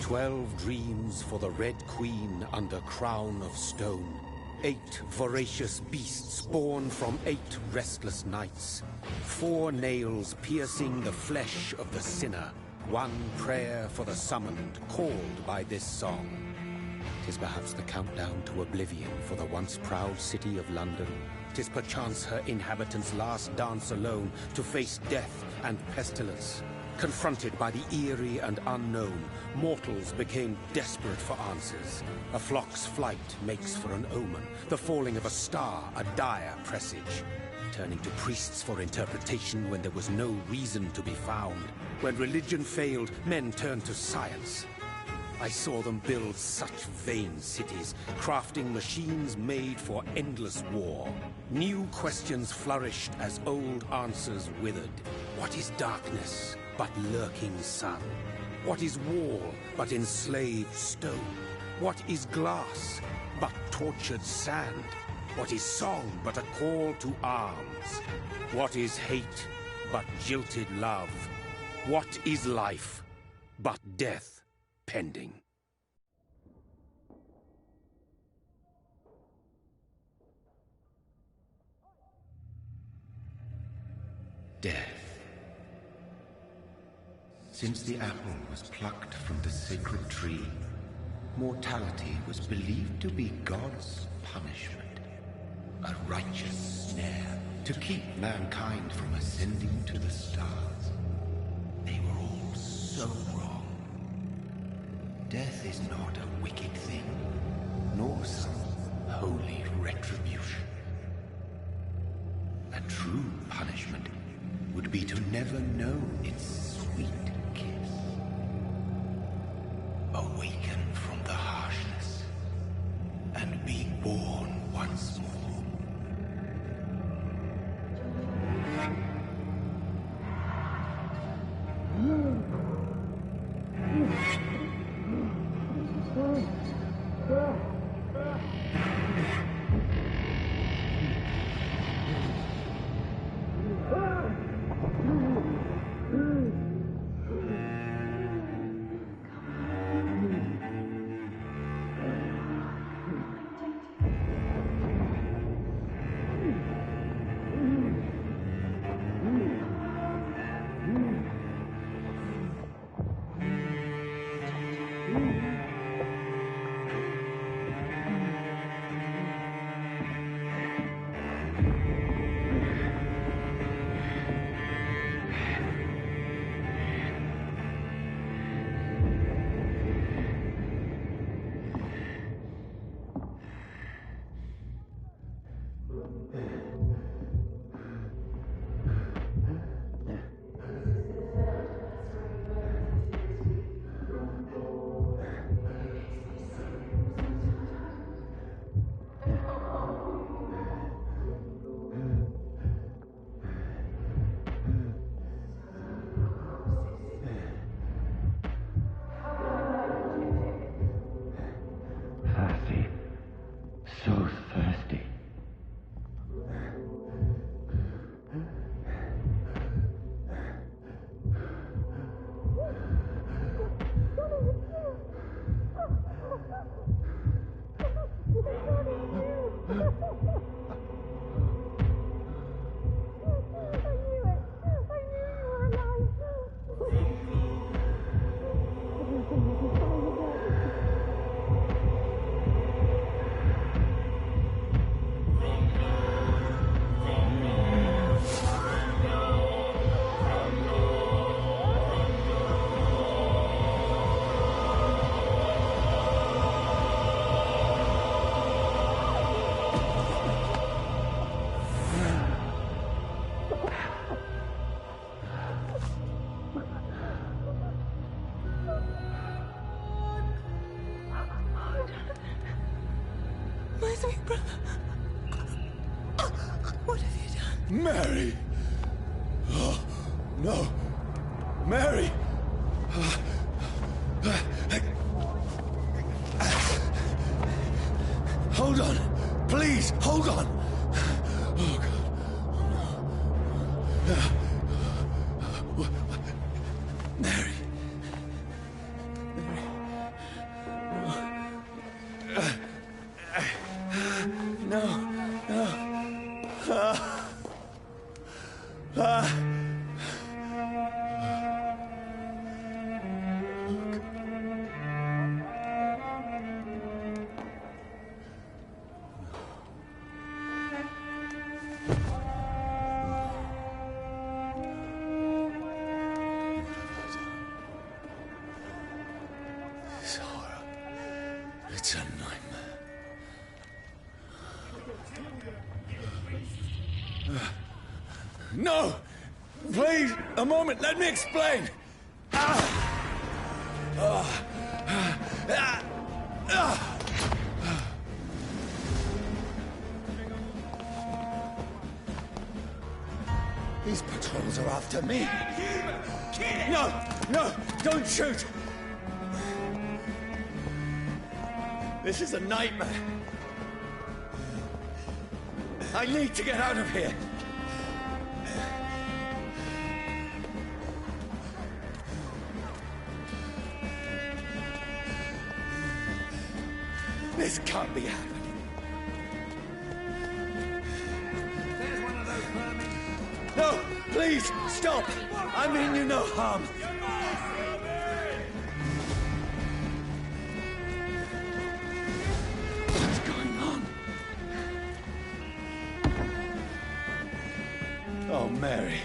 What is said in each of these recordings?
12 dreams for the Red Queen under crown of stone. 8 voracious beasts born from 8 restless nights. 4 nails piercing the flesh of the sinner. 1 prayer for the summoned, called by this song. 'Tis perhaps the countdown to oblivion for the once proud city of London. 'Tis perchance her inhabitants' last dance alone to face death and pestilence. Confronted by the eerie and unknown, mortals became desperate for answers. A flock's flight makes for an omen, the falling of a star a dire presage. Turning to priests for interpretation when there was no reason to be found. When religion failed, men turned to science. I saw them build such vain cities, crafting machines made for endless war. New questions flourished as old answers withered. What is darkness but lurking sun? What is wall but enslaved stone? What is glass but tortured sand? What is song but a call to arms? What is hate but jilted love? What is life but death pending? Death. Since the apple was plucked from the sacred tree, mortality was believed to be God's punishment. A righteous snare to keep mankind from ascending to the stars. They were all so wrong. Death is not a wicked thing, nor some holy retribution. A true punishment would be to never know its sweet kiss. Awaken from the harshness and be born once more. What have you done? Mary! Oh, no! Mary! Hold on! Please, hold on! Oh, God. Mary. Mary. No. This horror. It's a nightmare. No! Please, a moment, let me explain! These patrols are after me. No, don't shoot! This is a nightmare. I need to get out of here. This can't be happening. There's one of those vermin. No, please, stop! I mean you no harm. What's going on? Oh, Mary.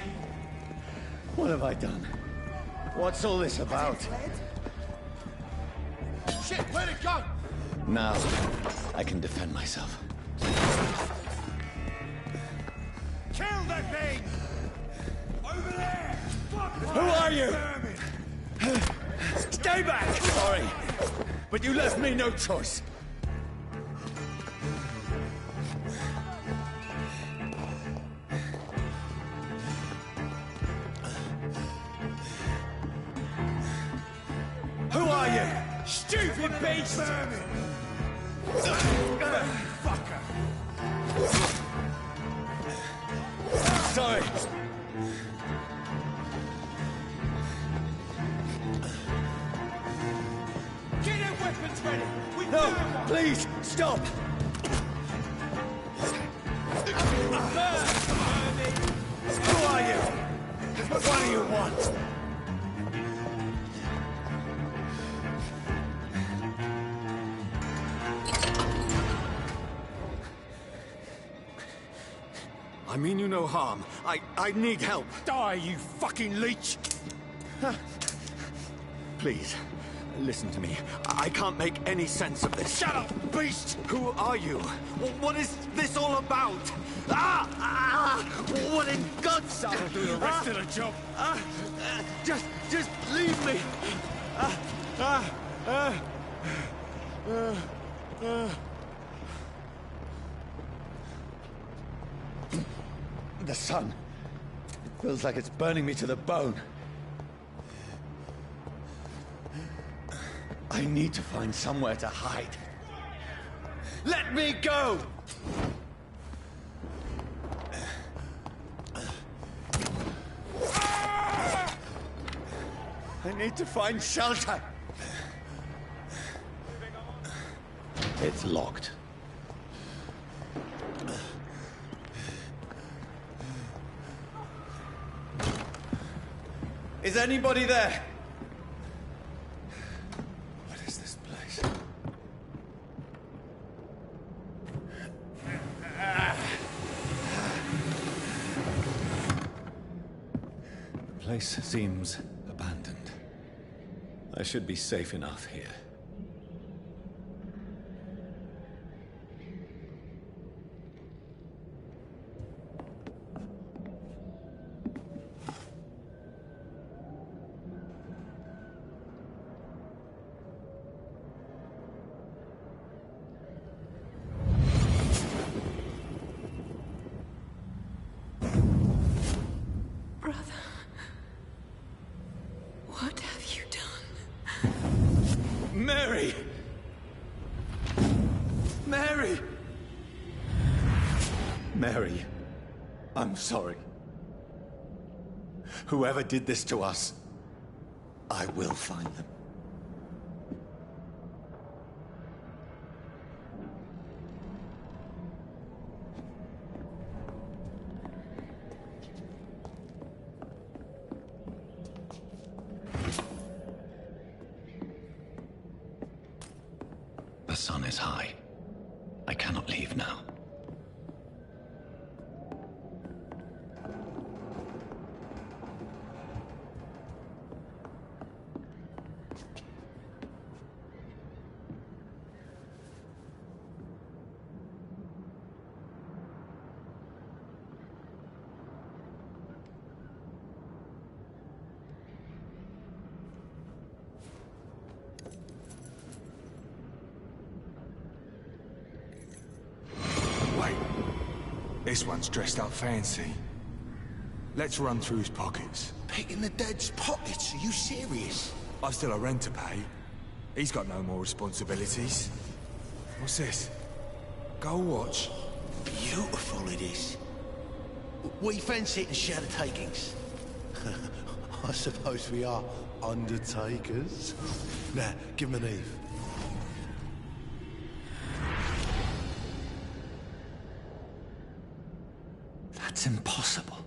What have I done? What's all this about? Shit, where'd it go? Now, I can defend myself. Kill that thing! Over there! Fuck! Who are you? Stay back! Sorry, but you left me no choice. Who are you? Stupid beast! Vermin! Fucker! Sorry. Get your weapons ready! We No, please, stop! Who are you? What do you want? I mean you no harm. I need help. Die, you fucking leech! Please, listen to me. I can't make any sense of this. Shut up, beast! Who are you? What is this all about? What in God's name? That'll do the rest of the job. Just leave me. The sun. It feels like it's burning me to the bone. I need to find somewhere to hide. Let me go! I need to find shelter. It's locked. Is anybody there? What is this place? The place seems abandoned. I should be safe enough here. Brother, what have you done? Mary! Mary! Mary, I'm sorry. Whoever did this to us, I will find them. leave now. This one's dressed up fancy. Let's run through his pockets. Picking the dead's pockets? Are you serious? I've still a rent to pay. He's got no more responsibilities. What's this? Gold watch? Beautiful it is. We fence it and share the takings. I suppose we are undertakers. Now, give him an Eve. That's impossible.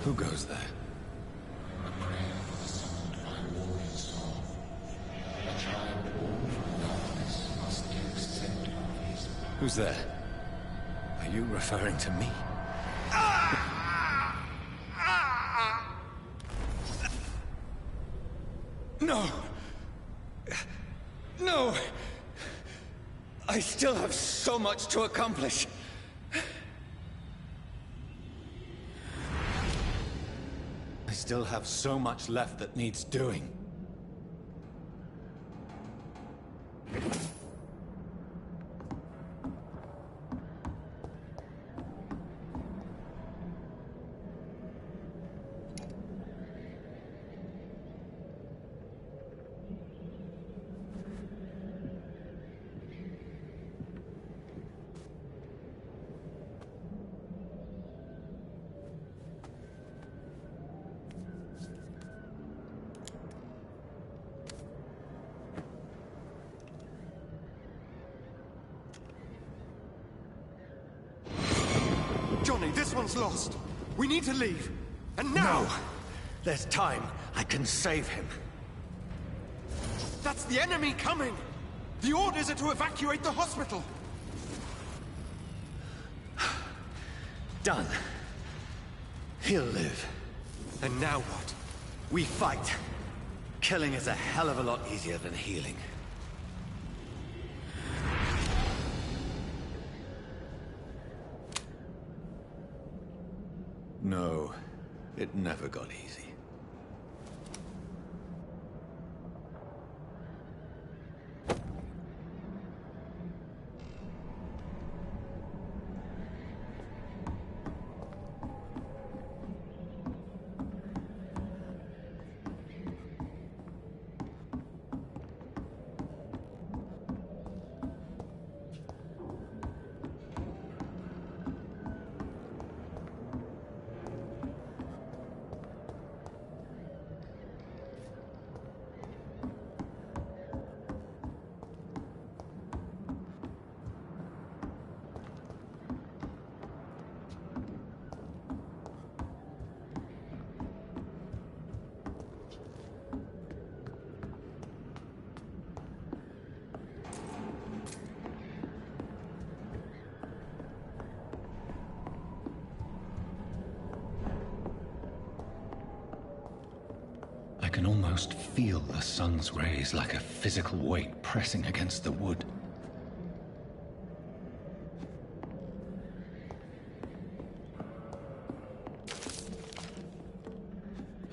Who goes there? Who's there? Are you referring to me? No! No! I still have so much to accomplish. I still have so much left that needs doing. Johnny, this one's lost. We need to leave. And now! No! There's time. I can save him. That's the enemy coming! The orders are to evacuate the hospital! Done. He'll live. And now what? We fight. Killing is a hell of a lot easier than healing. No, it never got easy. I can almost feel the sun's rays like a physical weight pressing against the wood.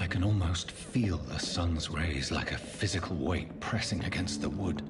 I can almost feel the sun's rays like a physical weight pressing against the wood.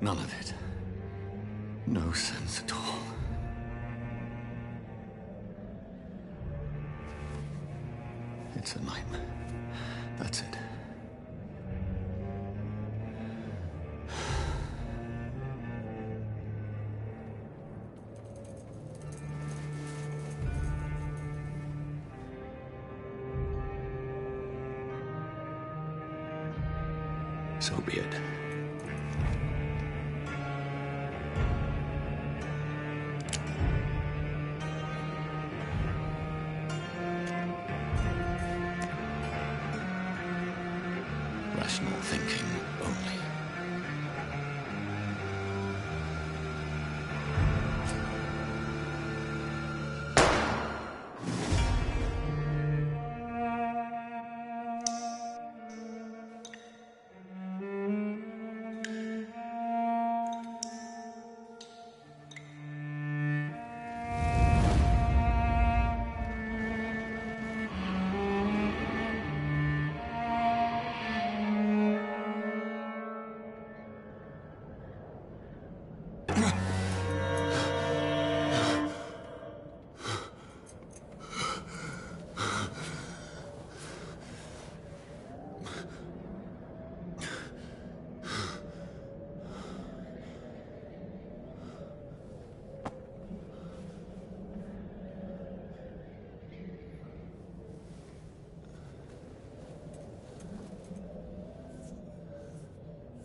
None of it. No sense at all. It's a nightmare. That's it. So be it. Rational thinking only.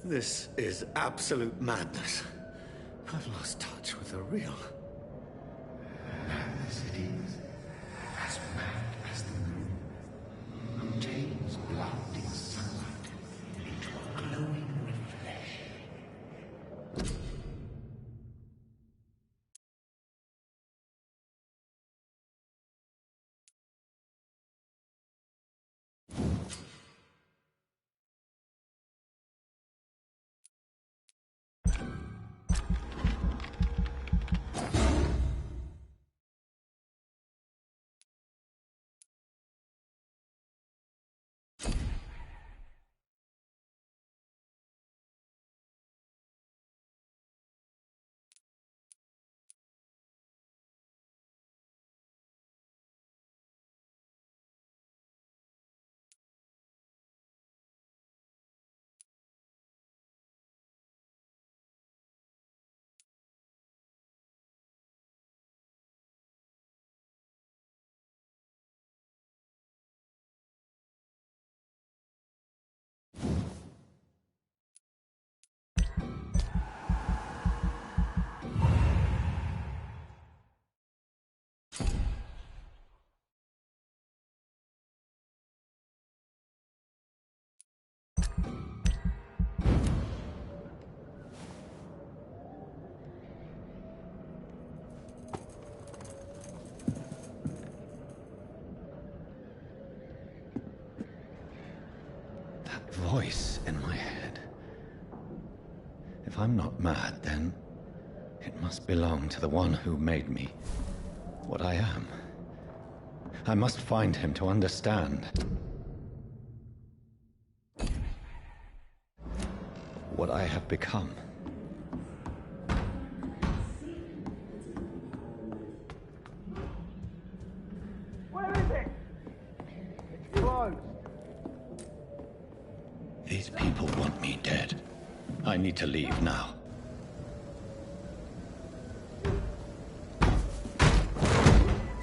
This is absolute madness. I've lost touch with the real. Madness it is, as mad as the moon, who takes blinding sunlight into a glowing reflection. Voice in my head. If I'm not mad, then it must belong to the one who made me what I am. I must find him to understand what I have become. Where is it? It's closed. These people want me dead. I need to leave now.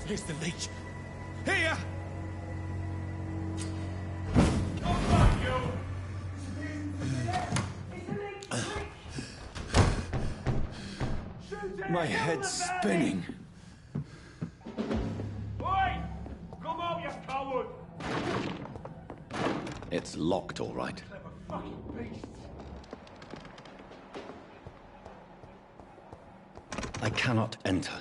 Here's the leech. Here! My head's spinning. Oi! Come out, you coward! It's locked, all right. Fucking beast! I cannot enter.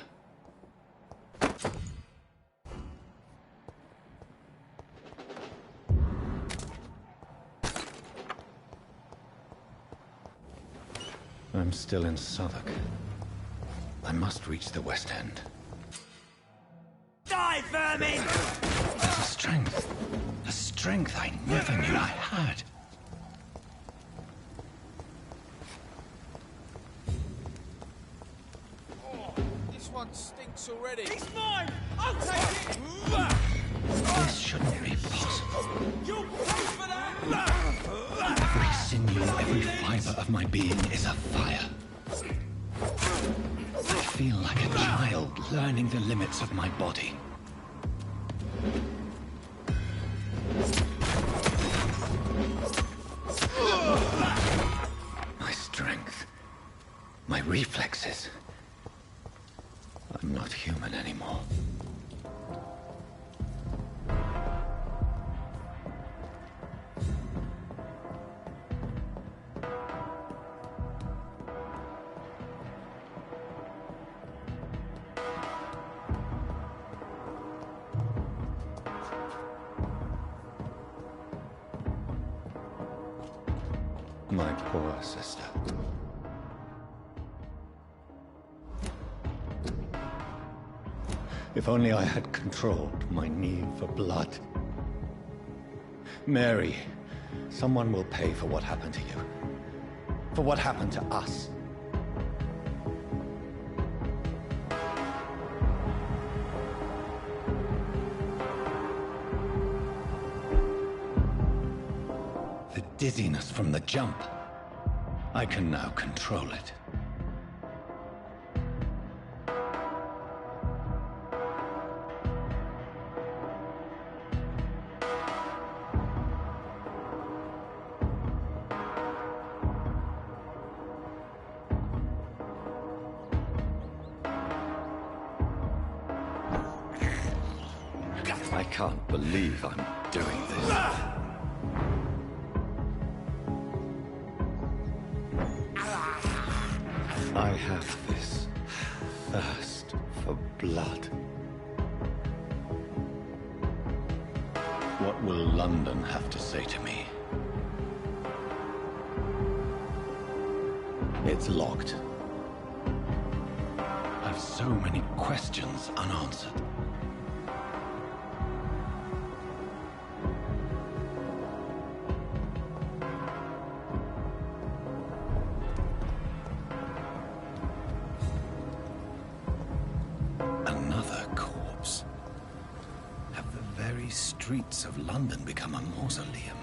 I'm still in Southwark. I must reach the West End. Die, vermin! There's a strength I never knew I had. learning the limits of my body. My strength, my reflexes. I'm not human anymore. My poor sister. If only I had controlled my need for blood. Mary, someone will pay for what happened to you. For what happened to us. The dizziness from the jump. I can now control it. I can't believe I'm doing this. I have this thirst for blood. What will London have to say to me? It's locked. I've so many questions unanswered. Another corpse. Have the very streets of London become a mausoleum?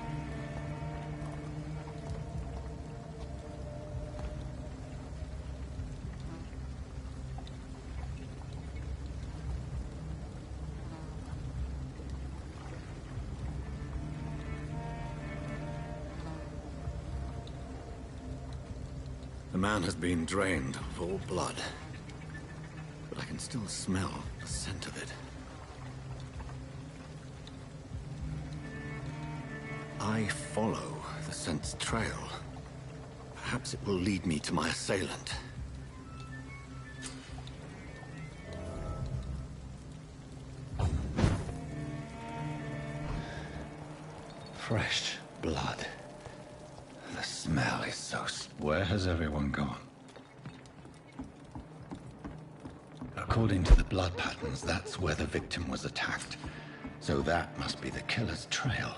The man has been drained of all blood. But I can still smell the scent of it. I follow the scent's trail. Perhaps it will lead me to my assailant. Fresh blood. The smell is so... Where has everyone gone? According to the blood patterns, that's where the victim was attacked. So that must be the killer's trail.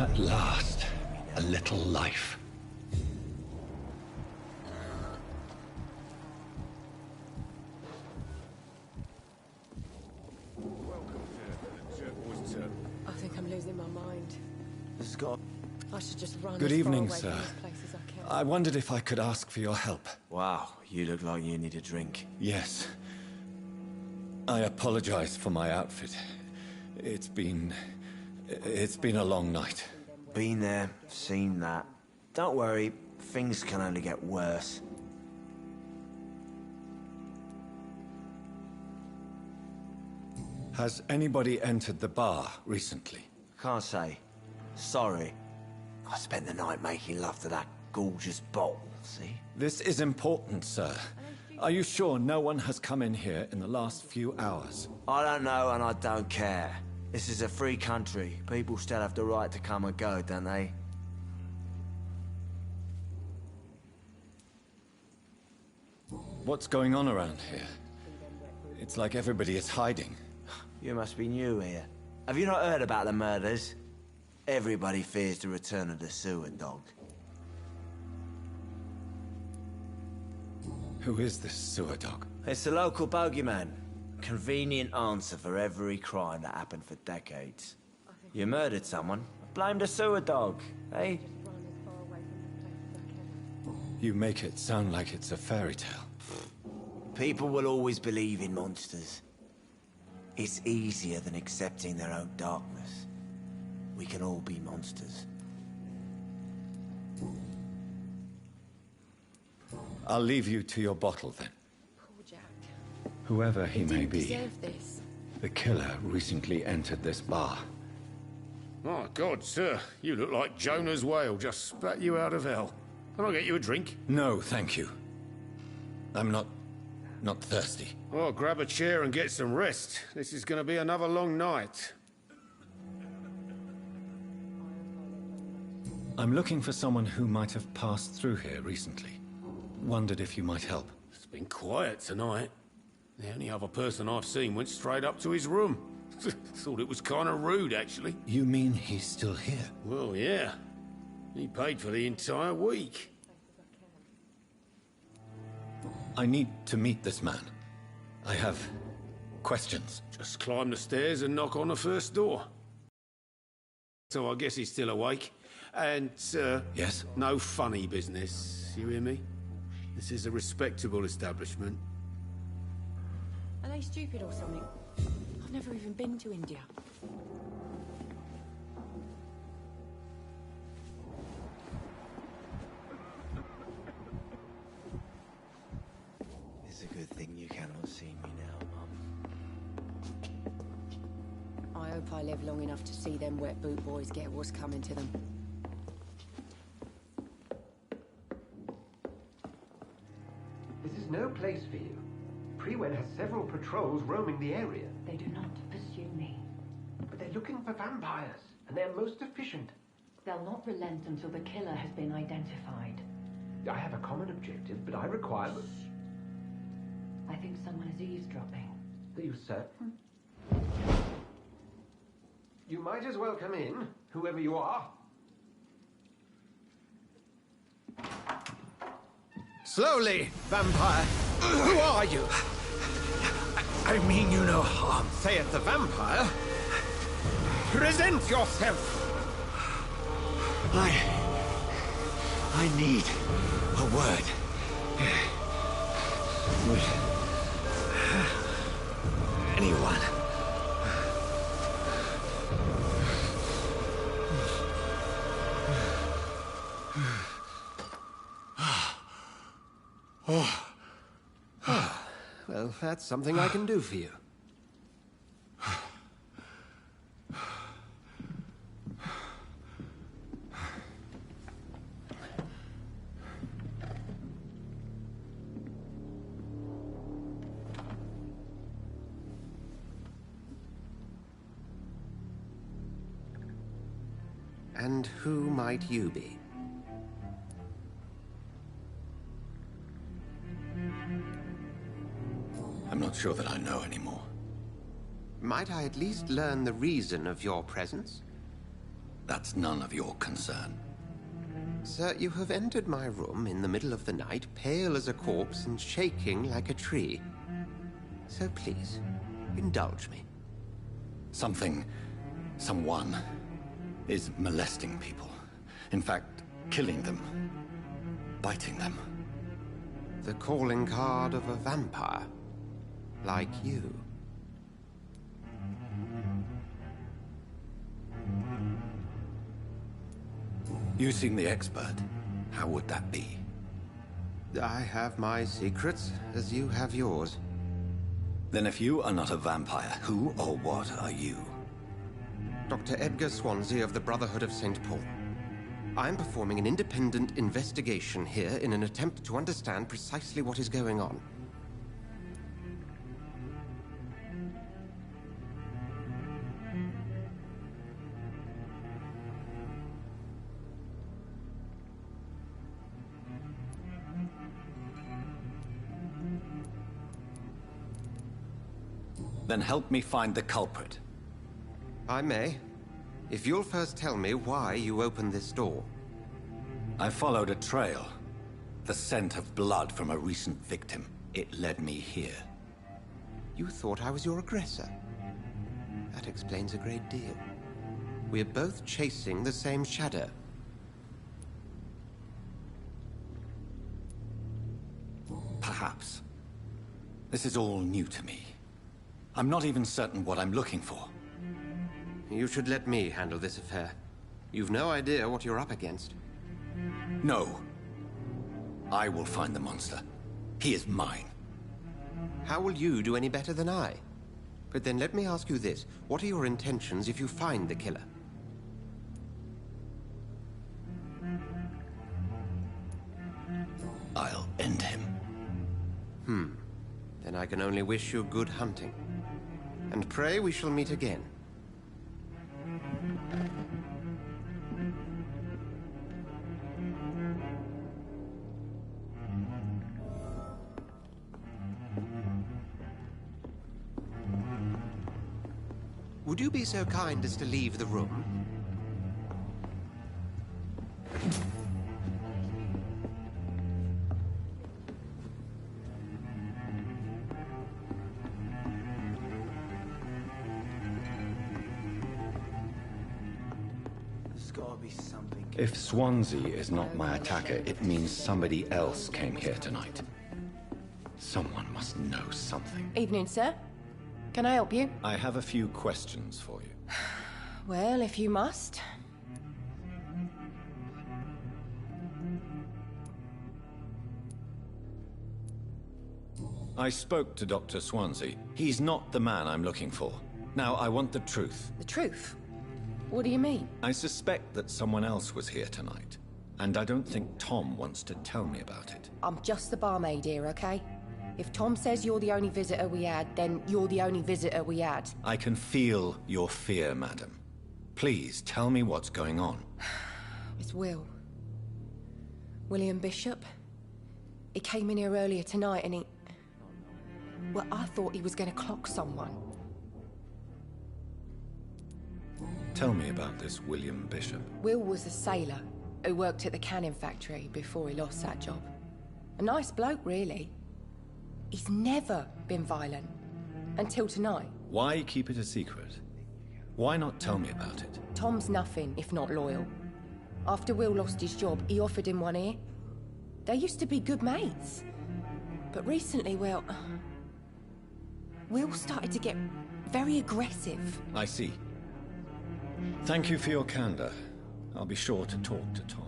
At last, a little life. I think I'm losing my mind. Scott. I should just run Good as evening, far away sir. from this place as I can. I wondered if I could ask for your help. Wow, you look like you need a drink. Yes. I apologize for my outfit. It's been a long night. Been there, seen that. Don't worry, things can only get worse. Has anybody entered the bar recently? Can't say. Sorry. I spent the night making love to that gorgeous bottle, see? This is important, sir. Are you sure no one has come in here in the last few hours? I don't know and I don't care. This is a free country. People still have the right to come and go, don't they? What's going on around here? It's like everybody is hiding. You must be new here. Have you not heard about the murders? Everybody fears the return of the sewer dog. Who is this sewer dog? It's the local bogeyman. Convenient answer for every crime that happened for decades. You murdered someone, blame the sewer dog, eh? Run as far away from this place as I can. You make it sound like it's a fairy tale. People will always believe in monsters. It's easier than accepting their own darkness. We can all be monsters. I'll leave you to your bottle then. Poor Jack. Whoever he may Didn't be, deserve this. the killer recently entered this bar. My God, sir, you look like Jonah's whale just spat you out of hell. Can I get you a drink? No, thank you. I'm not thirsty. Oh, grab a chair and get some rest. This is going to be another long night. I'm looking for someone who might have passed through here recently. Wondered if you might help. It's been quiet tonight. The only other person I've seen went straight up to his room. Thought it was kind of rude, actually. You mean he's still here? Well, yeah. He paid for the entire week. I need to meet this man. I have questions. Just climb the stairs and knock on the first door. So I guess he's still awake. And, Yes? no funny business. You hear me? This is a respectable establishment. Are they stupid or something? I've never even been to India. It's a good thing you cannot see me now, Mum. I hope I live long enough to see them wet boot boys get what's coming to them. This is no place for you. Prewen has several patrols roaming the area. They do not pursue me. But they're looking for vampires, and they're most efficient. They'll not relent until the killer has been identified. I have a common objective, but I require... I think someone is eavesdropping. Are you certain? You might as well come in, whoever you are. Slowly, vampire. Who are you? I mean you no harm. Saith the vampire. Present yourself. I need a word. Would anyone? Well, that's something I can do for you. And who might you be? I'm not sure that I know anymore. Might I at least learn the reason of your presence? That's none of your concern. Sir, you have entered my room in the middle of the night, pale as a corpse and shaking like a tree. So please, indulge me. Someone is molesting people. In fact, killing them. Biting them. The calling card of a vampire. Like you. You seem the expert. How would that be? I have my secrets, as you have yours. Then if you are not a vampire, who or what are you? Dr. Edgar Swansea of the Brotherhood of St. Paul. I'm performing an independent investigation here in an attempt to understand precisely what is going on. Then help me find the culprit. I may. If you'll first tell me why you opened this door. I followed a trail. The scent of blood from a recent victim. It led me here. You thought I was your aggressor. That explains a great deal. We're both chasing the same shadow. Perhaps. This is all new to me. I'm not even certain what I'm looking for. You should let me handle this affair. You've no idea what you're up against. No. I will find the monster. He is mine. How will you do any better than I? But then let me ask you this. What are your intentions if you find the killer? I'll end him. Then I can only wish you good hunting. And pray we shall meet again. Would you be so kind as to leave the room? There's gotta be something. If Swansea is not my attacker, it means somebody else came here tonight. Someone must know something. Evening, sir. Can I help you? I have a few questions for you. Well, if you must. I spoke to Dr. Swansea. He's not the man I'm looking for. Now, I want the truth. The truth? What do you mean? I suspect that someone else was here tonight. And I don't think Tom wants to tell me about it. I'm just the barmaid here, okay? If Tom says you're the only visitor we had, then you're the only visitor we had. I can feel your fear, madam. Please, tell me what's going on. It's Will. William Bishop. He came in here earlier tonight and he... Well, I thought he was going to clock someone. Tell me about this William Bishop. Will was a sailor who worked at the canning factory before he lost that job. A nice bloke, really. He's never been violent. Until tonight. Why keep it a secret? Why not tell me about it? Tom's nothing if not loyal. After Will lost his job, he offered him one ear. They used to be good mates. But recently, well... Will started to get very aggressive. I see. Thank you for your candor. I'll be sure to talk to Tom.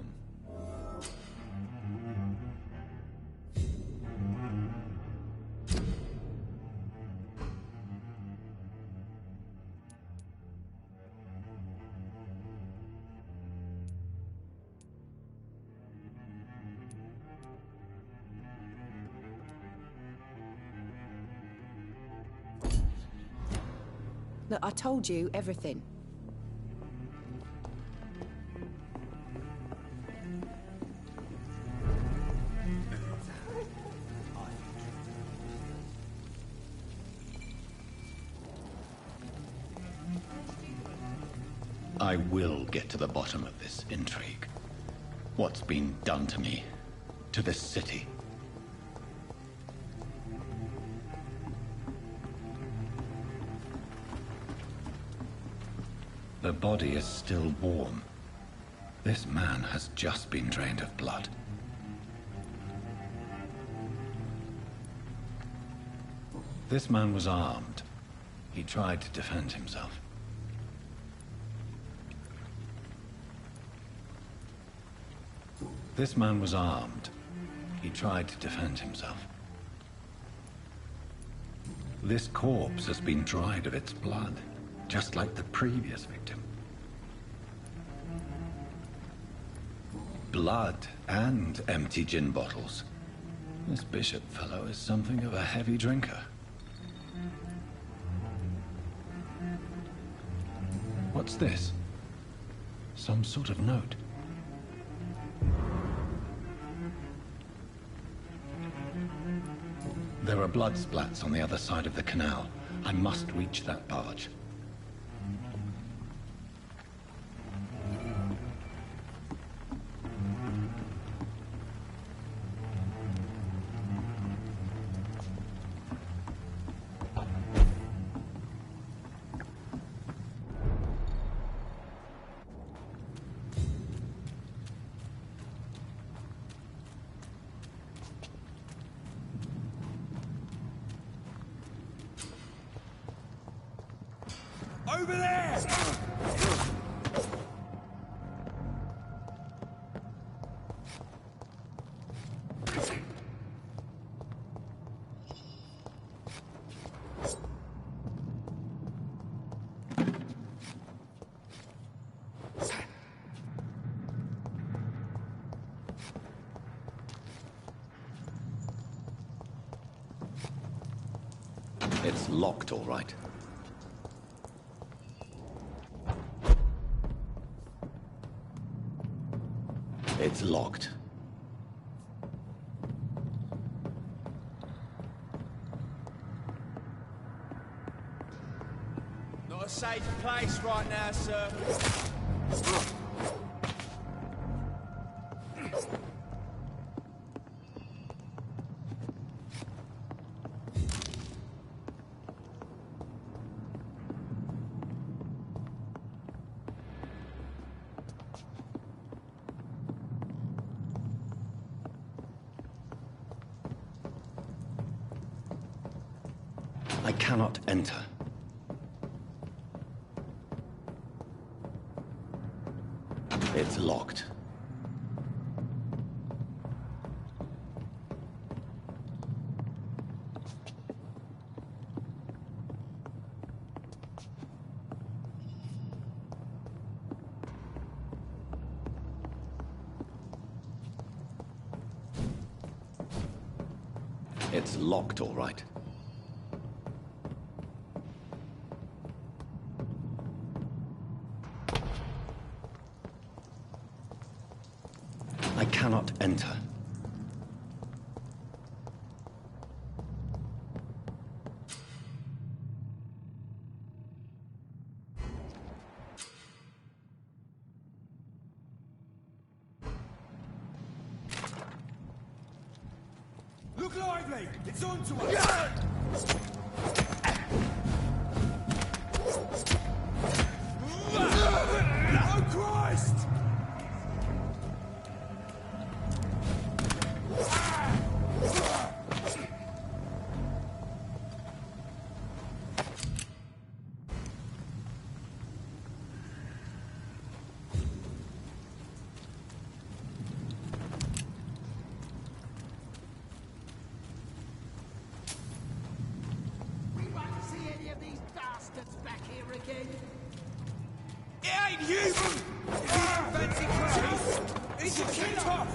Look, I told you everything. I will get to the bottom of this intrigue. What's been done to me, to this city. The body is still warm. This man has just been drained of blood. This man was armed. He tried to defend himself. This man was armed. He tried to defend himself. This corpse has been dried of its blood, just like the previous victim. Blood and empty gin bottles. This Bishop fellow is something of a heavy drinker. What's this? Some sort of note. There are blood splats on the other side of the canal. I must reach that barge. Over there! It's locked, all right. It's locked. Not a safe place right now, sir. I cannot enter. It's locked. It's locked, all right. I cannot enter. Look lively! It's on to us! Oh, Christ! It ain't human! Fancy clothes! It's a killer!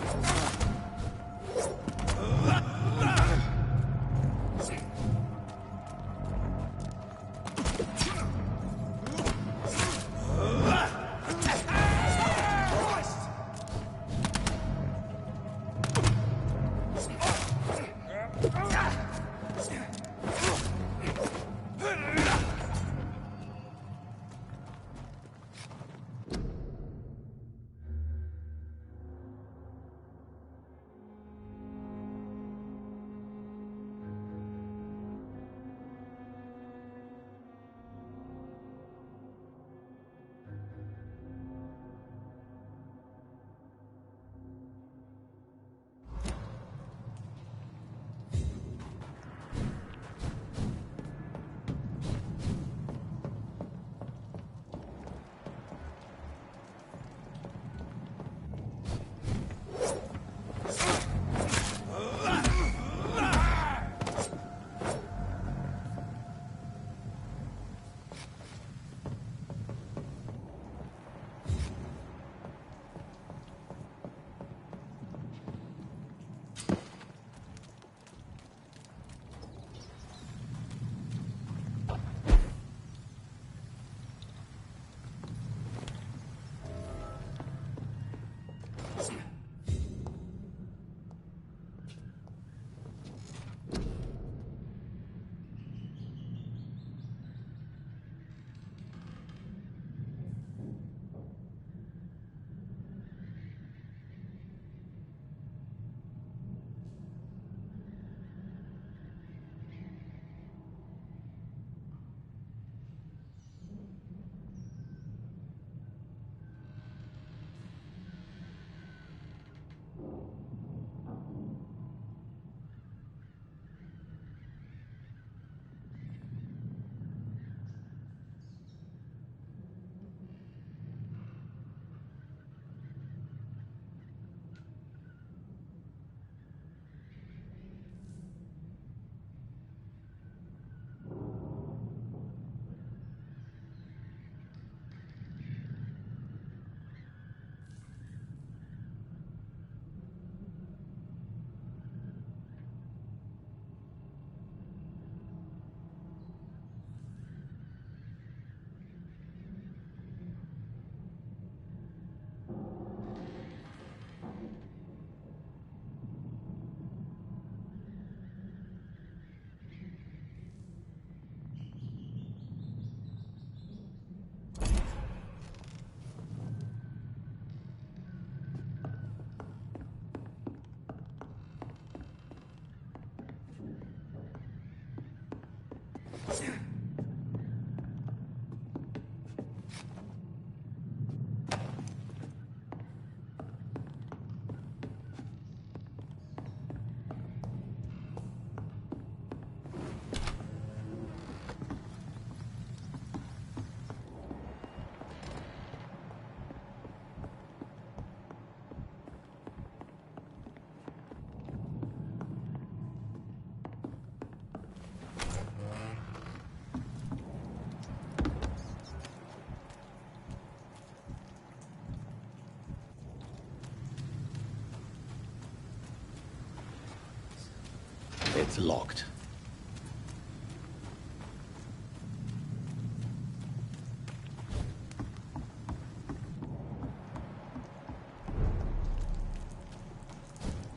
It's locked.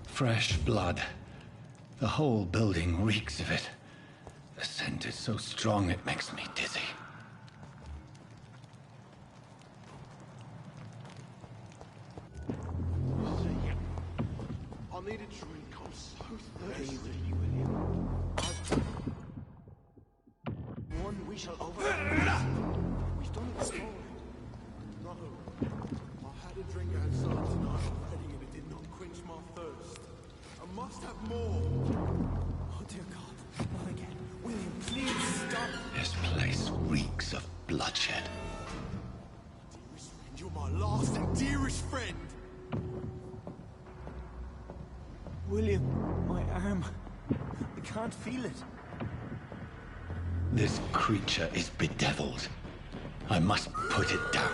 Fresh blood. The whole building reeks of it. The scent is so strong it makes me dizzy. I need a drink. I'm so thirsty. One we shall overcome. We've done it before. No. I had a drink outside tonight already and it did not quench my thirst. I must have more. Oh dear God, not again. William, please stop. This place reeks of bloodshed. Dearest friend, you're my last and dearest friend. William, my arm. I can't feel it. This creature is bedeviled. I must put it down.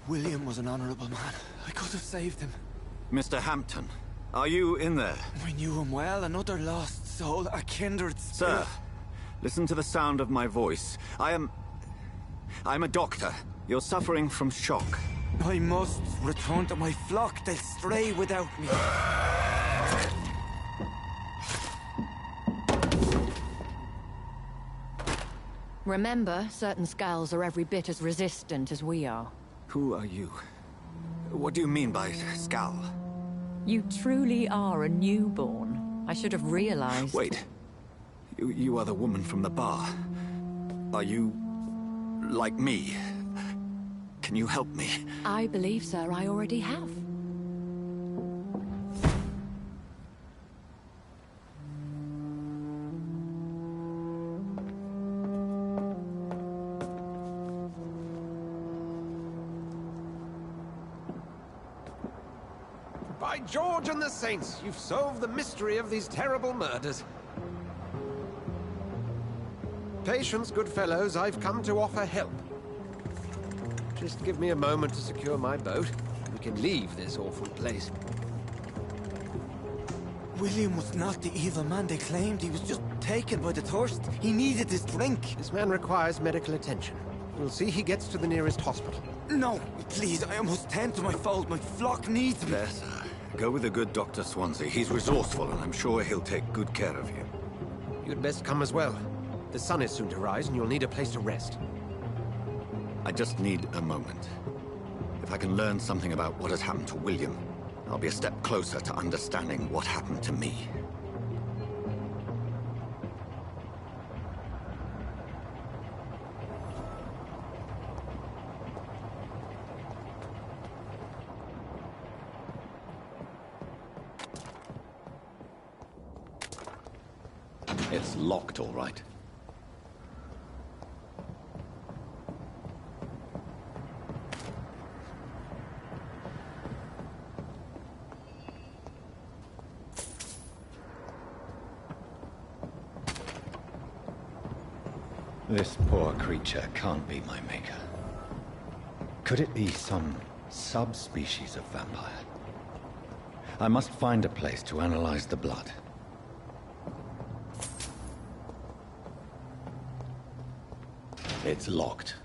William was an honorable man. I could have saved him. Mr. Hampton, are you in there? We knew him well, another lost soul, a kindred spirit. Sir, listen to the sound of my voice. I'm a doctor. You're suffering from shock. I must return to my flock. They'll stray without me. Remember, certain skulls are every bit as resistant as we are. Who are you? What do you mean by Skal? You truly are a newborn. I should have realized. Wait. You are the woman from the bar. Are you... like me? Can you help me? I believe, sir, I already have. By George and the Saints, you've solved the mystery of these terrible murders. Patience, good fellows, I've come to offer help. Just give me a moment to secure my boat. We can leave this awful place. William was not the evil man they claimed. He was just taken by the thirst. He needed his drink. This man requires medical attention. We'll see he gets to the nearest hospital. No, please, I must tend to my fold. My flock needs me. There, sir. Go with the good Dr. Swansea. He's resourceful, and I'm sure he'll take good care of you. You'd best come as well. The sun is soon to rise, and you'll need a place to rest. I just need a moment. If I can learn something about what has happened to William, I'll be a step closer to understanding what happened to me. It's locked, all right. This poor creature can't be my maker. Could it be some subspecies of vampire. I must find a place to analyze the blood. It's locked.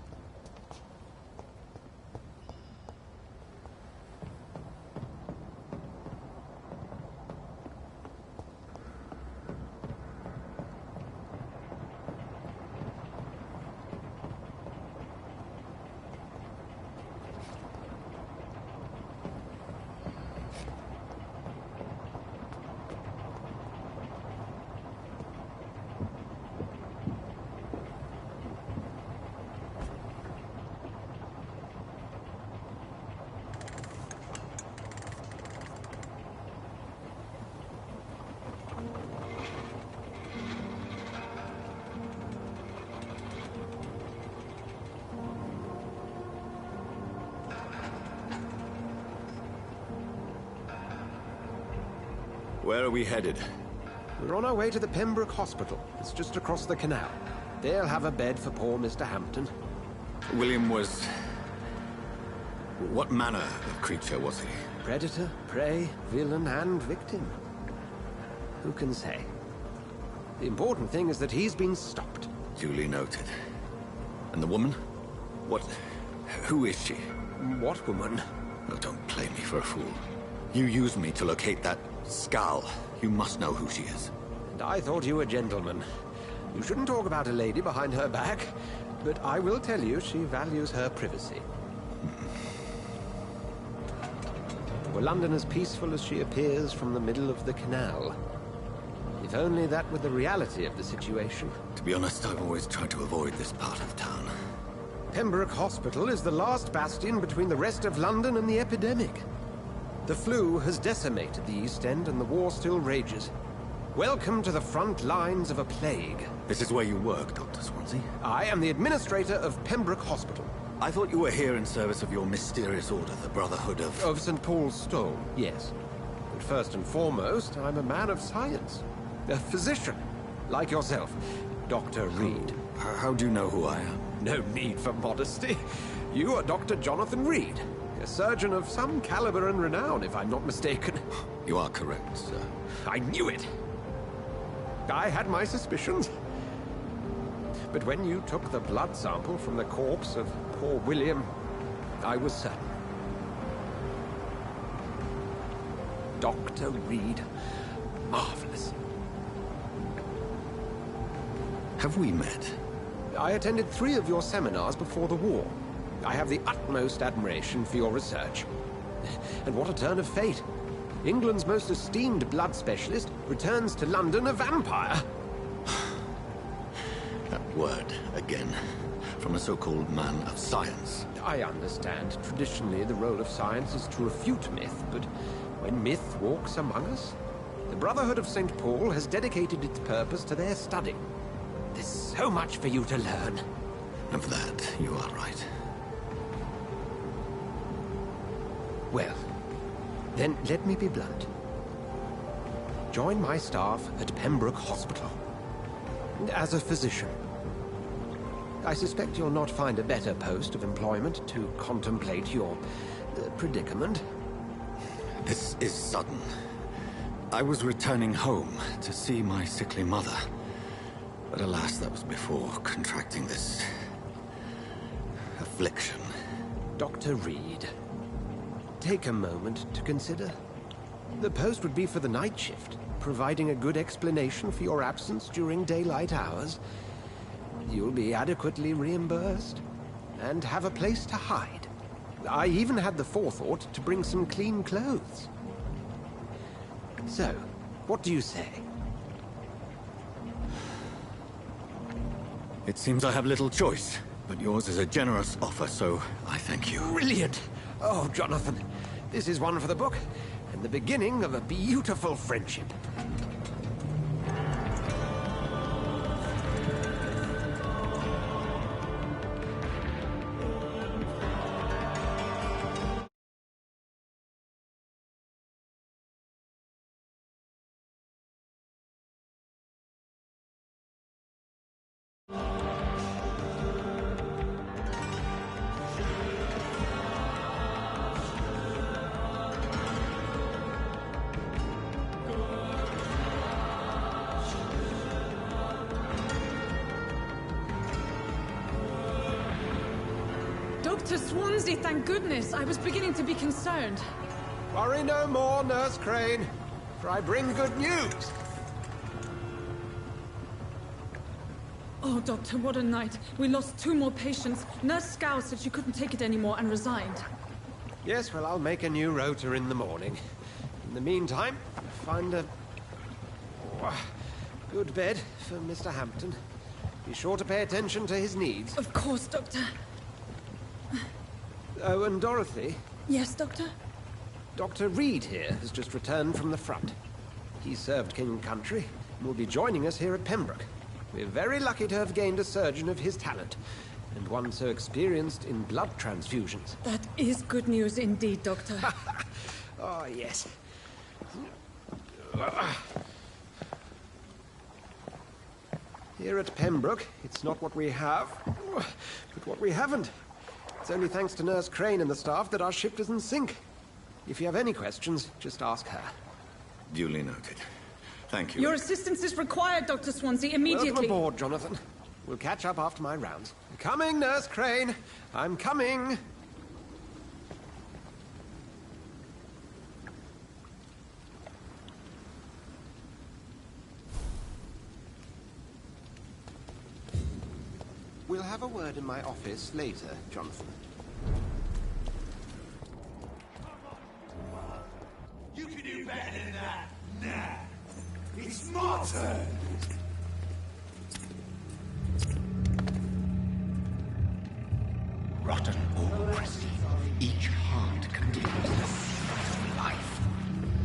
Where are we headed? We're on our way to the Pembroke Hospital. It's just across the canal. They'll have a bed for poor Mr. Hampton. William was... What manner of creature was he? Predator, prey, villain, and victim. Who can say? The important thing is that he's been stopped. Duly noted. And the woman? What... Who is she? What woman? Oh, don't play me for a fool. You used me to locate that skull. You must know who she is. And I thought you a gentleman. You shouldn't talk about a lady behind her back, but I will tell you she values her privacy. Were London as peaceful as she appears from the middle of the canal? If only that were the reality of the situation. To be honest, I've always tried to avoid this part of town. Pembroke Hospital is the last bastion between the rest of London and the epidemic. The flu has decimated the East End and the war still rages. Welcome to the front lines of a plague. This is where you work, Dr. Swansea? I am the administrator of Pembroke Hospital. I thought you were here in service of your mysterious order, the Brotherhood of... Of St. Paul's Stone, yes. But first and foremost, I'm a man of science. A physician, like yourself, Dr. Reed. How do you know who I am? No need for modesty. You are Dr. Jonathan Reed, a surgeon of some caliber and renown, if I'm not mistaken. You are correct, sir. I knew it! I had my suspicions. But when you took the blood sample from the corpse of poor William, I was certain. Dr. Reed. Marvelous. Have we met? I attended 3 of your seminars before the war. I have the utmost admiration for your research. And what a turn of fate. England's most esteemed blood specialist returns to London a vampire. That word, again. From a so-called man of science. I understand. Traditionally, the role of science is to refute myth, but when myth walks among us, the Brotherhood of St. Paul has dedicated its purpose to their study. There's so much for you to learn. Of that, you are right. Well, then let me be blunt. Join my staff at Pembroke Hospital. As a physician. I suspect you'll not find a better post of employment to contemplate your predicament. This is sudden. I was returning home to see my sickly mother. But alas, that was before contracting this... affliction. Dr. Reed, take a moment to consider. The post would be for the night shift, providing a good explanation for your absence during daylight hours. You'll be adequately reimbursed, and have a place to hide. I even had the forethought to bring some clean clothes. So, what do you say? It seems I have little choice, but yours is a generous offer, so I thank you. Brilliant! Oh, Jonathan, this is one for the book, and the beginning of a beautiful friendship. Dr. Swansea, thank goodness. I was beginning to be concerned. Worry no more, Nurse Crane, for I bring good news. Oh, Doctor, what a night. We lost 2 more patients. Nurse Scow said she couldn't take it anymore and resigned. Yes, well, I'll make a new rota in the morning. In the meantime, find a good bed for Mr. Hampton. Be sure to pay attention to his needs. Of course, Doctor. Oh, and Dorothy? Yes, Doctor? Dr. Reed here has just returned from the front. He served King and Country and will be joining us here at Pembroke. We're very lucky to have gained a surgeon of his talent, and one so experienced in blood transfusions. That is good news indeed, Doctor. Oh, yes. Here at Pembroke, it's not what we have, but what we haven't. It's only thanks to Nurse Crane and the staff that our ship doesn't sink. If you have any questions, just ask her. Duly noted. Thank you. Your assistance is required, Dr. Swansea, immediately. Welcome aboard, Jonathan. We'll catch up after my rounds. Coming, Nurse Crane. I'm coming. We'll have a word in my office later, Jonathan. You can do better than that. Nah. It's my turn. Rotten or pristine, each heart contains the seeds of life.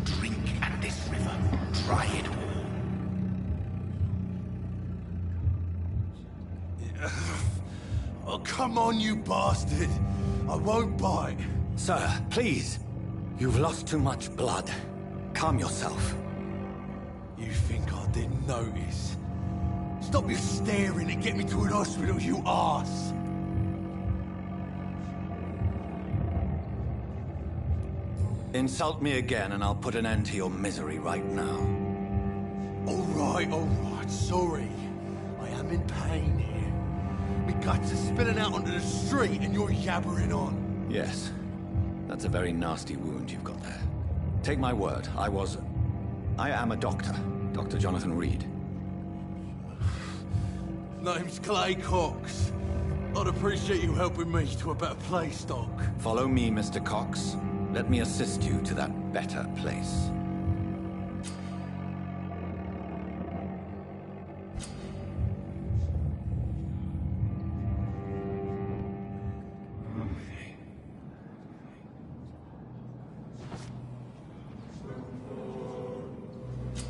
Drink at this river, try it all. Oh, come on, you bastard. I won't bite. Sir, please. You've lost too much blood. Calm yourself. You think I didn't notice? Stop your staring and get me to an hospital, you arse! Insult me again and I'll put an end to your misery right now. Alright, sorry. I am in pain here. My guts are spilling out onto the street and you're yabbering on. Yes. That's a very nasty wound you've got there. Take my word, I am a doctor. Dr. Jonathan Reed. Name's Clay Cox. I'd appreciate you helping me to a better place, Doc. Follow me, Mr. Cox. Let me assist you to that better place.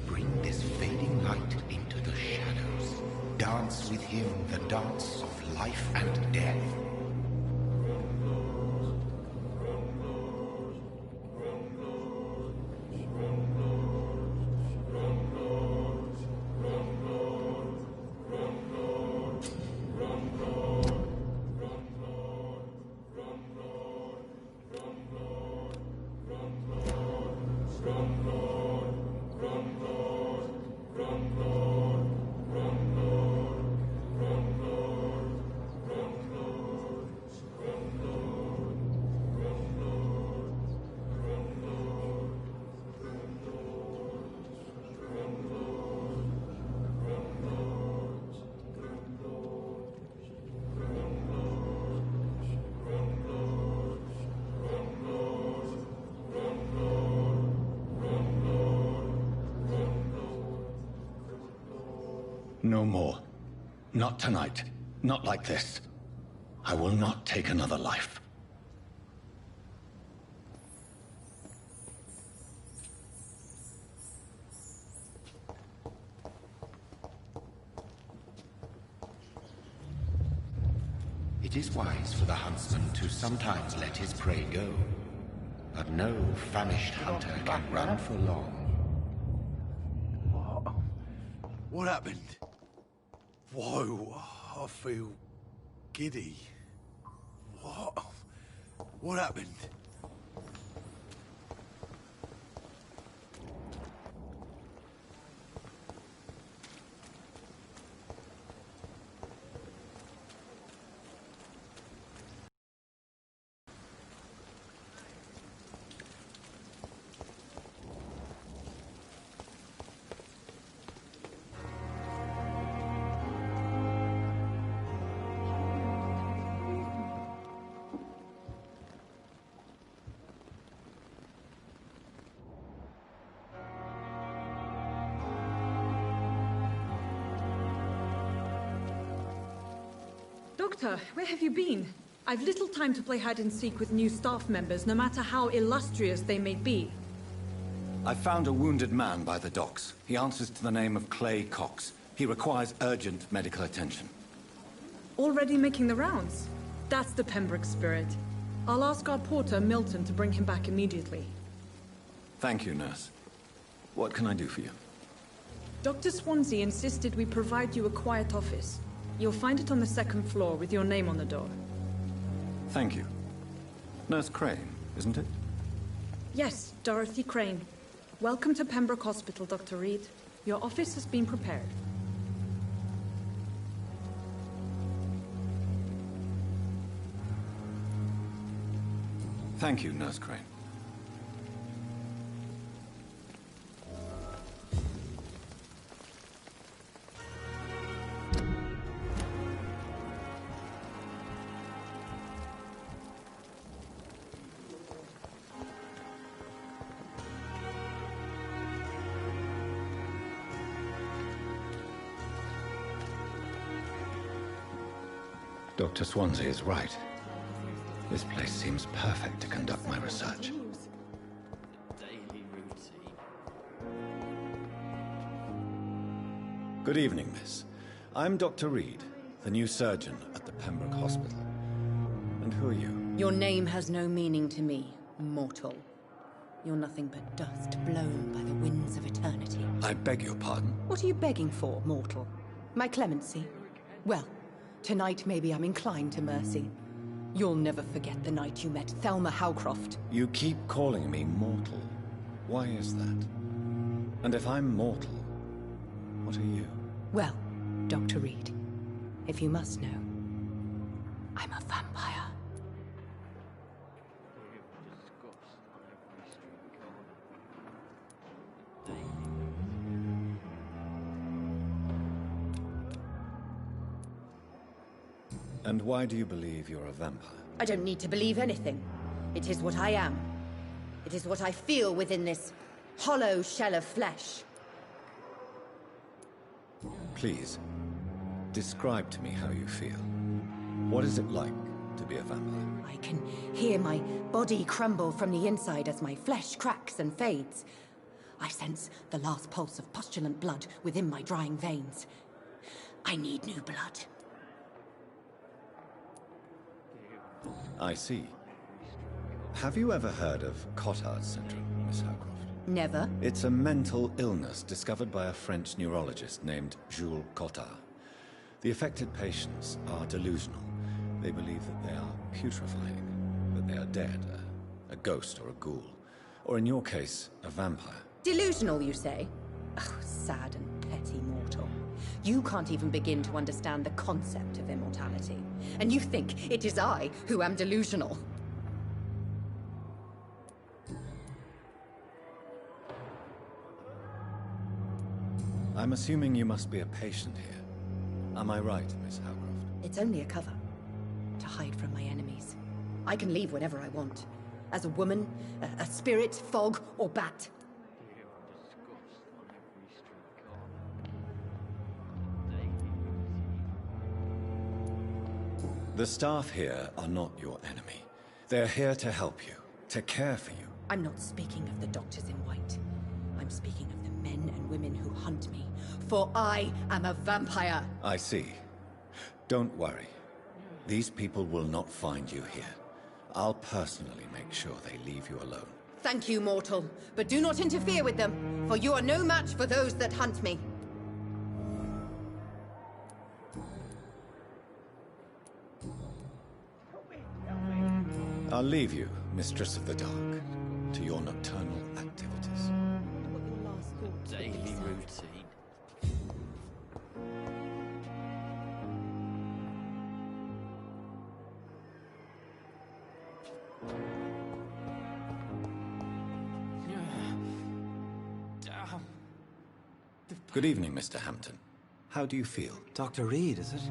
Bring this fading light into the shadows. Dance with him the dance of life and death. No more. Not tonight. Not like this. I will not take another life. It is wise for the huntsman to sometimes let his prey go. But no famished hunter can run for long. What happened? Whoa, I feel giddy. What happened? Doctor, where have you been? I've little time to play hide and seek with new staff members, no matter how illustrious they may be. I found a wounded man by the docks. He answers to the name of Clay Cox. He requires urgent medical attention. Already making the rounds? That's the Pembroke spirit. I'll ask our porter, Milton, to bring him back immediately. Thank you, nurse. What can I do for you? Dr. Swansea insisted we provide you a quiet office. You'll find it on the second floor with your name on the door. Thank you. Nurse Crane, isn't it? Yes, Dorothy Crane. Welcome to Pembroke Hospital, Dr. Reed. Your office has been prepared. Thank you, Nurse Crane. Dr. Swansea is right. This place seems perfect to conduct my research. Good evening, miss. I'm Dr. Reed, the new surgeon at the Pembroke Hospital. And who are you? Your name has no meaning to me, mortal. You're nothing but dust blown by the winds of eternity. I beg your pardon? What are you begging for, mortal? My clemency? Well, tonight maybe I'm inclined to mercy. You'll never forget the night you met Thelma Howcroft. You keep calling me mortal. Why is that? And if I'm mortal, what are you? Well, Dr. Reed, if you must know, I'm a vampire. And why do you believe you're a vampire? I don't need to believe anything. It is what I am. It is what I feel within this hollow shell of flesh. Please, describe to me how you feel. What is it like to be a vampire? I can hear my body crumble from the inside as my flesh cracks and fades. I sense the last pulse of postulant blood within my drying veins. I need new blood. I see. Have you ever heard of Cotard's syndrome, Miss Howcroft? Never. It's a mental illness discovered by a French neurologist named Jules Cotard. The affected patients are delusional. They believe that they are putrefying, that they are dead, a ghost or a ghoul, or in your case, a vampire. Delusional, you say? Oh, sad and petty mortal. You can't even begin to understand the concept of immortality. And you think it is I who am delusional. I'm assuming you must be a patient here. Am I right, Miss Howcroft? It's only a cover. To hide from my enemies. I can leave whenever I want. As a woman, a spirit, fog, or bat. The staff here are not your enemy. They're here to help you, to care for you. I'm not speaking of the doctors in white. I'm speaking of the men and women who hunt me. For I am a vampire. I see. Don't worry. These people will not find you here. I'll personally make sure they leave you alone. Thank you, mortal. But do not interfere with them, for you are no match for those that hunt me. I'll leave you, Mistress of the Dark, to your nocturnal activities. Daily routine. Good evening, Mr. Hampton. How do you feel? Dr. Reed, is it?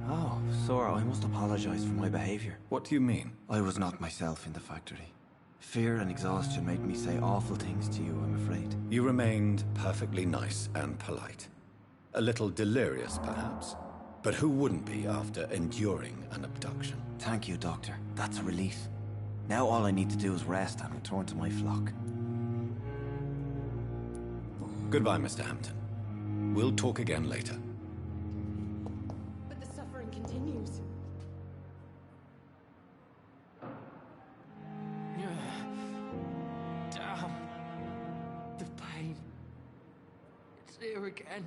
Oh, Sora, I must apologize for my behavior. What do you mean? I was not myself in the factory. Fear and exhaustion made me say awful things to you, I'm afraid. You remained perfectly nice and polite. A little delirious, perhaps. But who wouldn't be after enduring an abduction? Thank you, Doctor. That's a relief. Now all I need to do is rest and return to my flock. Goodbye, Mr. Hampton. We'll talk again later. But the suffering continues. Damn. The pain. It's here again.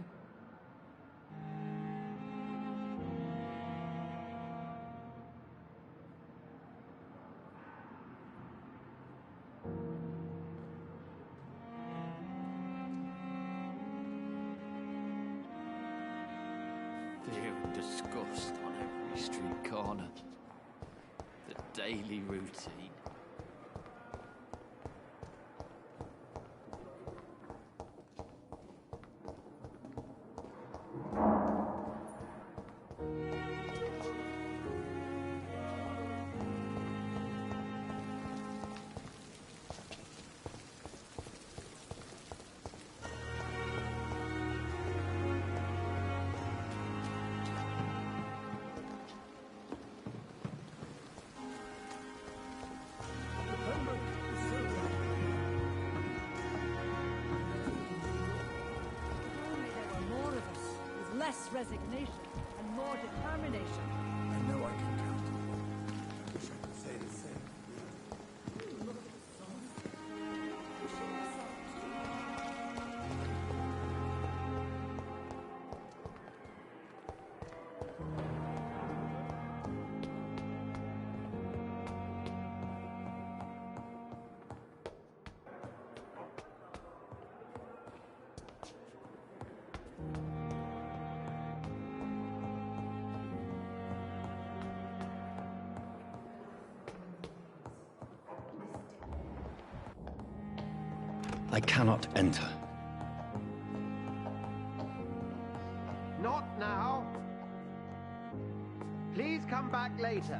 Fear and disgust on every street corner. The daily routine. Less resignation and more determination. I know I can count on you. I wish I could say the same. I cannot enter. Not now. Please come back later.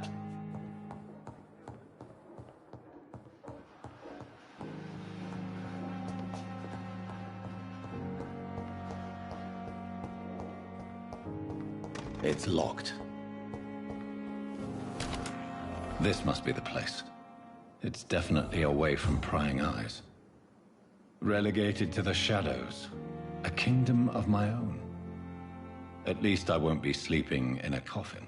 It's locked. This must be the place. It's definitely away from prying eyes. Relegated to the shadows. A kingdom of my own. At least I won't be sleeping in a coffin.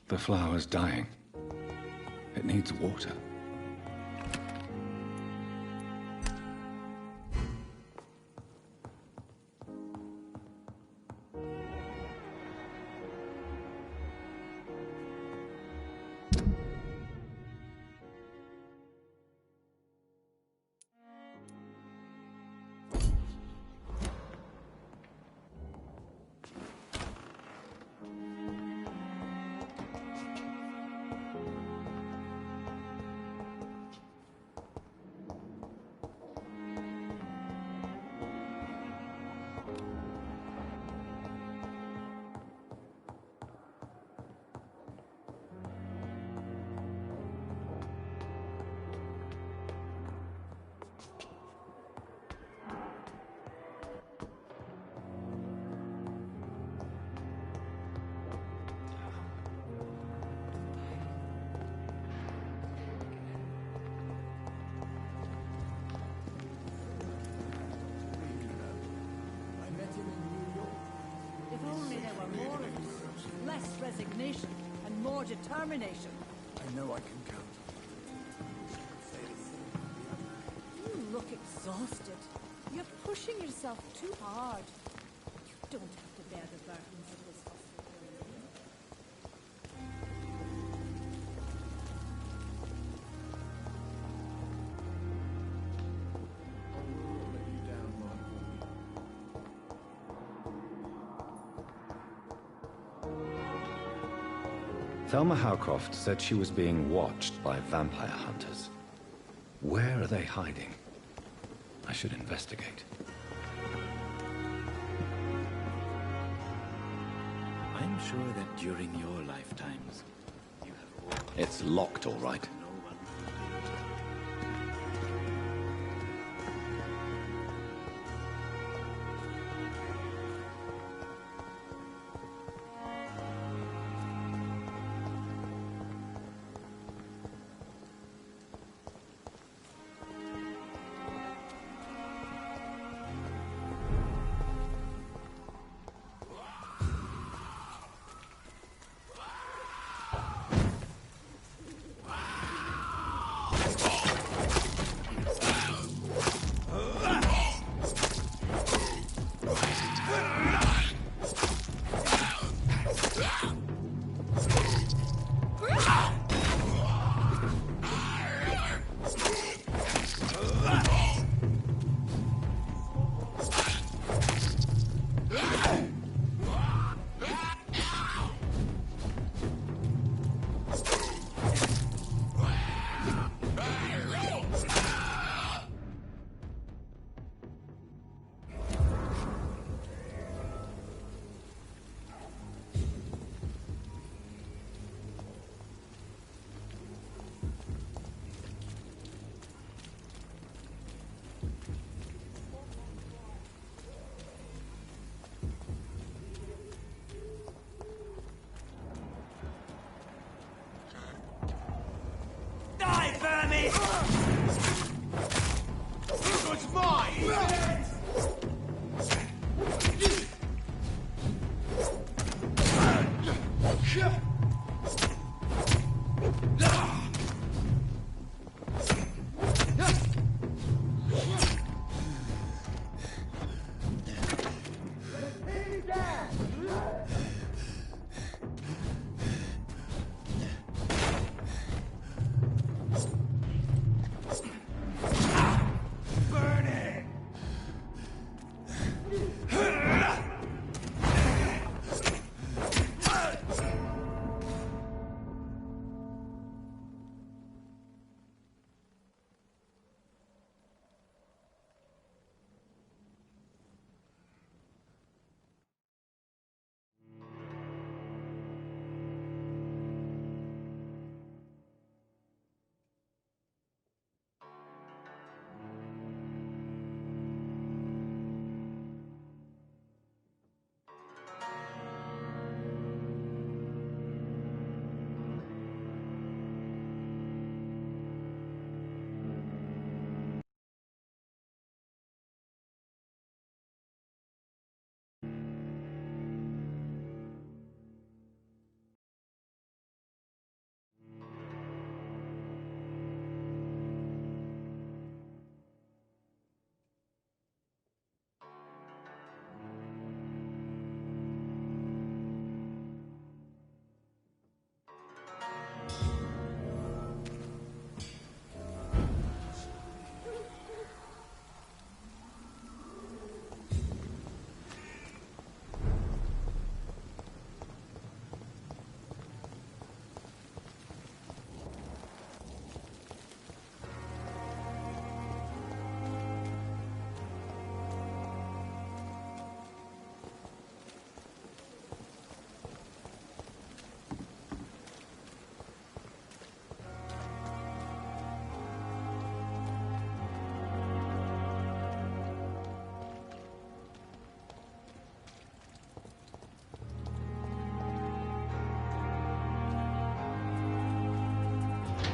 The flower's dying. It needs water. more determination. I know I can count. You look exhausted. You're pushing yourself too hard. You don't have to bear the burdens of this hospitality. Thelma Howcroft said she was being watched by vampire hunters. Where are they hiding? I should investigate. I'm sure that during your lifetimes, you have all... It's locked, all right. No one... Die, vermin! It's mine!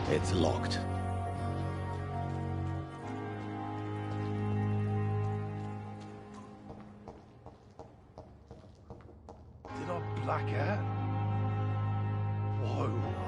It's locked. Did I black out? Whoa.